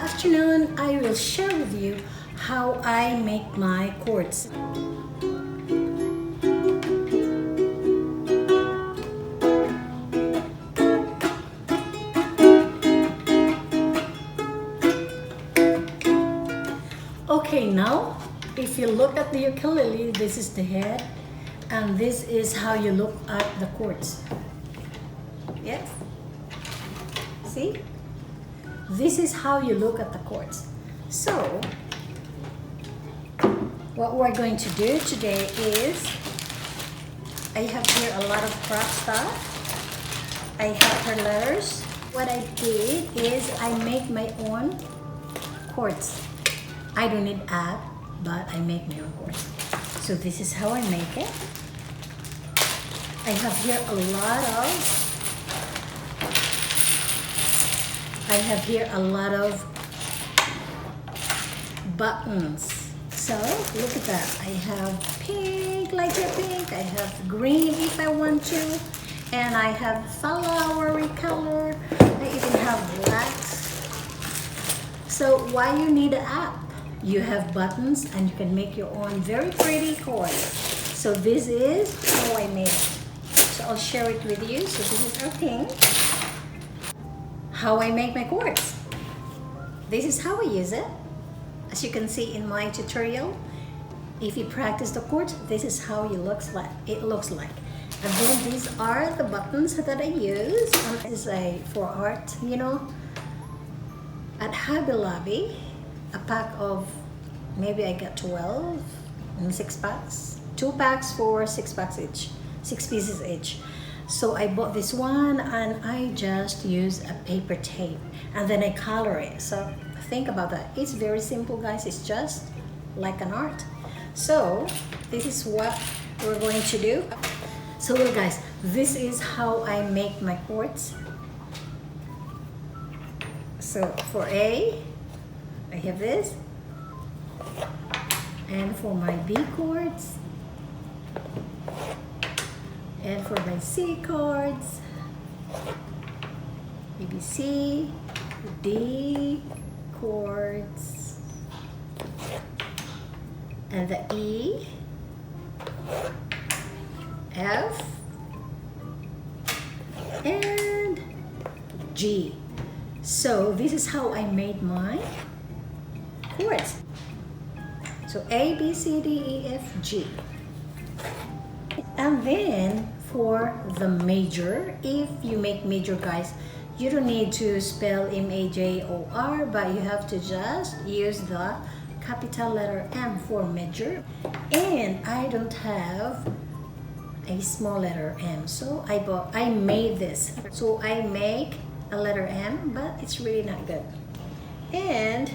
afternoon, I will share with you how I make my chords. Okay, now if you look at the ukulele, this is the head and this is how you look at the chords. Yes? See? This is how you look at the chords. So, what we're going to do today is, I have here a lot of craft stuff. I have her letters. What I did is I make my own chords. I don't need app, but I make my own chords. So this is how I make it. I have here a lot of buttons. So look at that. I have pink, lighter pink. I have green if I want to. And I have flowery color. I even have blacks. So why you need an app? You have buttons and you can make your own very pretty chords. So this is how I made it. So I'll share it with you. So this is our thing. How I make my chords. This is how I use it. As you can see in my tutorial, if you practice the chords, this is how it looks like. And then these are the buttons that I use. This is for art, you know. At Hobby Lobby, a pack of, maybe I got 12 in 6 packs. 2 packs for 6 packs each, 6 pieces each. So I bought this one and I just use a paper tape and then I color it. So think about that. It's very simple, guys. It's just like an art. So this is what we're going to do. So look, guys, this is how I make my chords. So for A, I have this. And for my B chords, and for my C chords, A, B, C, D chords, and the E, F, and G. So this is how I made my chords. So A, B, C, D, E, F, G. And then for the major, if you make major, guys, you don't need to spell M-A-J-O-R, but you have to just use the capital letter M for major. And I don't have a small letter M, so I made this. So I make a letter M, but it's really not good. And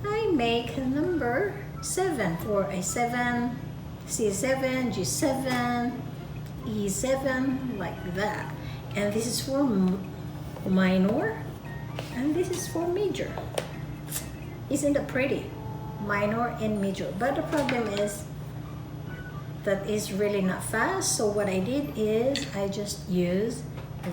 I make number 7 for a 7, C7, G7, E7, like that. And this is for minor, and this is for major. Isn't it pretty? Minor and major. But the problem is that is really not fast. So what I did is I just use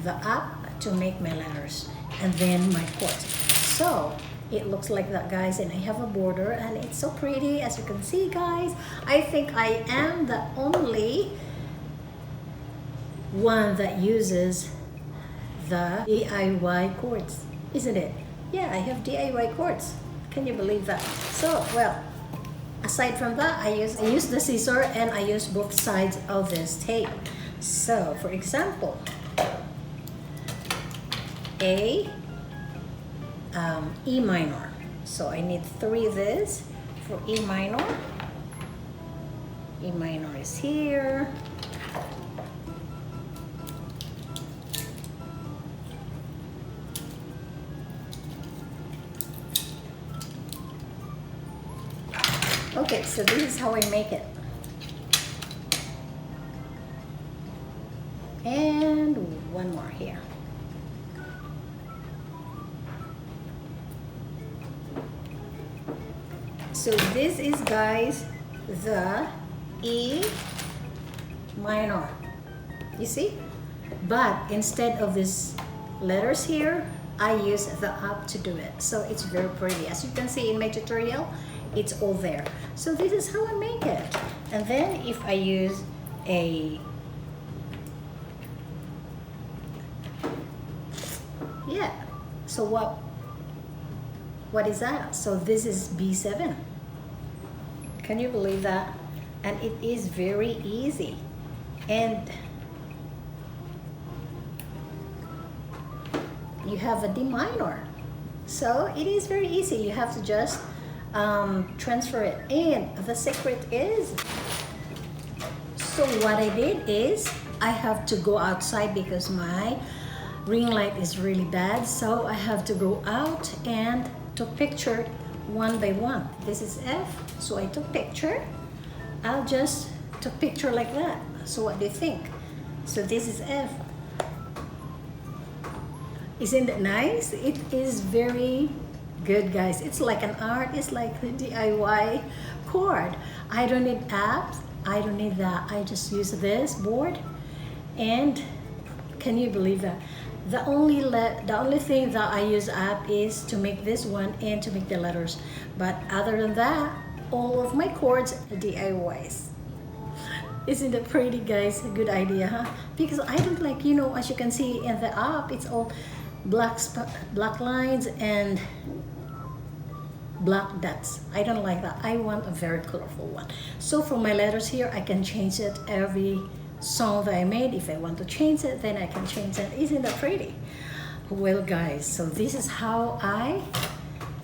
the app to make my letters and then my chords. So it looks like that, guys, and I have a border and it's so pretty, as you can see, guys. I think I am the only one that uses the DIY chords, isn't it? Yeah, I have DIY chords. Can you believe that? So, well, aside from that, I use the scissor and I use both sides of this tape. So, for example, A, E minor. So I need 3 of this for E minor. E minor is here. Okay, so this is how I make it. And one more here. So this is, guys, the E minor. You see? But instead of these letters here, I use the app to do it. So it's very pretty. As you can see in my tutorial, it's all there. So this is how I make it. And then if I use a, yeah, so what is that? So this is B7. Can you believe that? And it is very easy. And you have a D minor. So it is very easy. You have to just transfer it. And the secret is, so what I did is I have to go outside because my ring light is really bad. So I have to go out and took picture one by one. This is F, so I took picture. I'll just took picture like that. So what do you think? So this is F. Isn't it nice? It is very good, guys. It's like an art. It's like the DIY chord. I don't need apps. I don't need that. I just use this board. And can you believe that? The only thing that I use app is to make this one and to make the letters. But other than that, all of my chords are DIYs. Isn't it pretty, guys? A good idea, huh? Because I don't like, you know, as you can see in the app, it's all black lines and black dots. I don't like that. I want a very colorful one. So for my letters here, I can change it every song that I made. If I want to change it, then I can change it. Isn't that pretty? Well, guys, so this is how I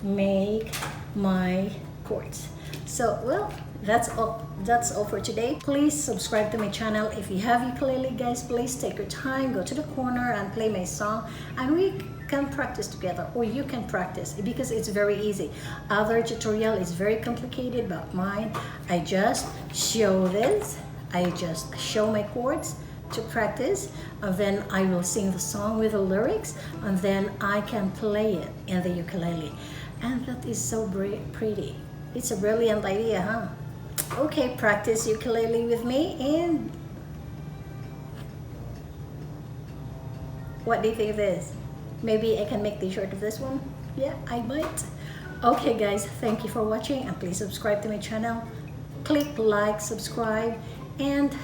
make my chords. So, well, that's all for today. Please subscribe to my channel. If you have ukulele, guys, please take your time, go to the corner and play my song, and we can practice together, or you can practice, because it's very easy. Other tutorial is very complicated, but mine, I just show this. I just show my chords to practice, and then I will sing the song with the lyrics, and then I can play it in the ukulele. And that is so pretty. It's a brilliant idea, huh? Okay, practice ukulele with me. And what do you think of this? Maybe I can make the shirt of this one. Yeah, I might. Okay, guys, thank you for watching, and please subscribe to my channel. Click like, subscribe, and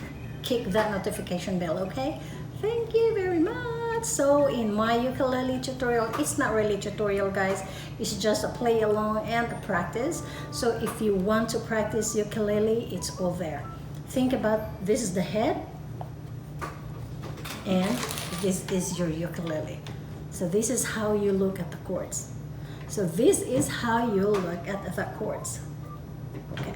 click that notification bell, okay? Thank you very much. So in my ukulele tutorial, it's not really tutorial, guys. It's just a play along and a practice. So if you want to practice ukulele, it's all there. Think about, this is the head, and this is your ukulele. So this is how you look at the chords. So this is how you look at the chords. Okay.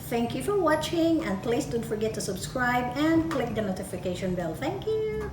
Thank you for watching, and please don't forget to subscribe and click the notification bell. Thank you.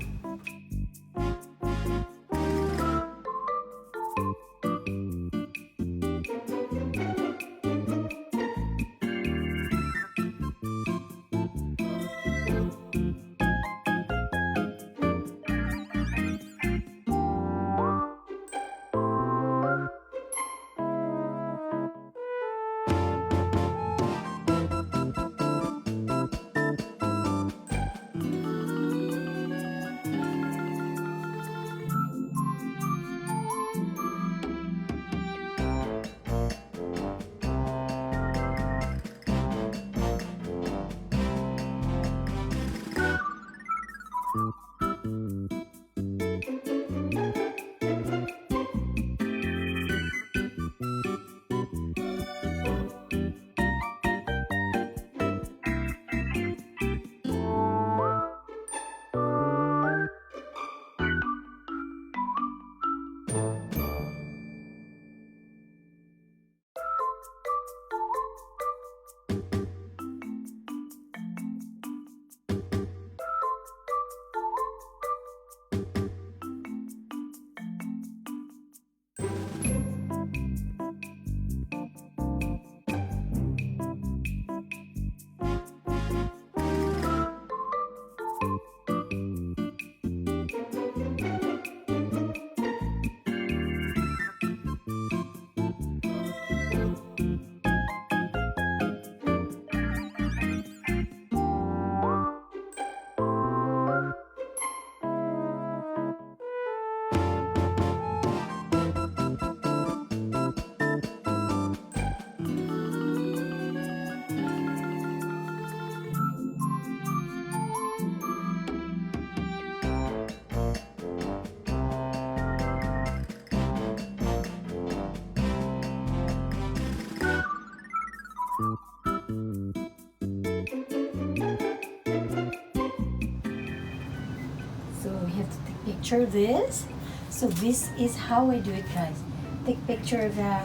picture this. So this is how I do it, guys. Take picture of the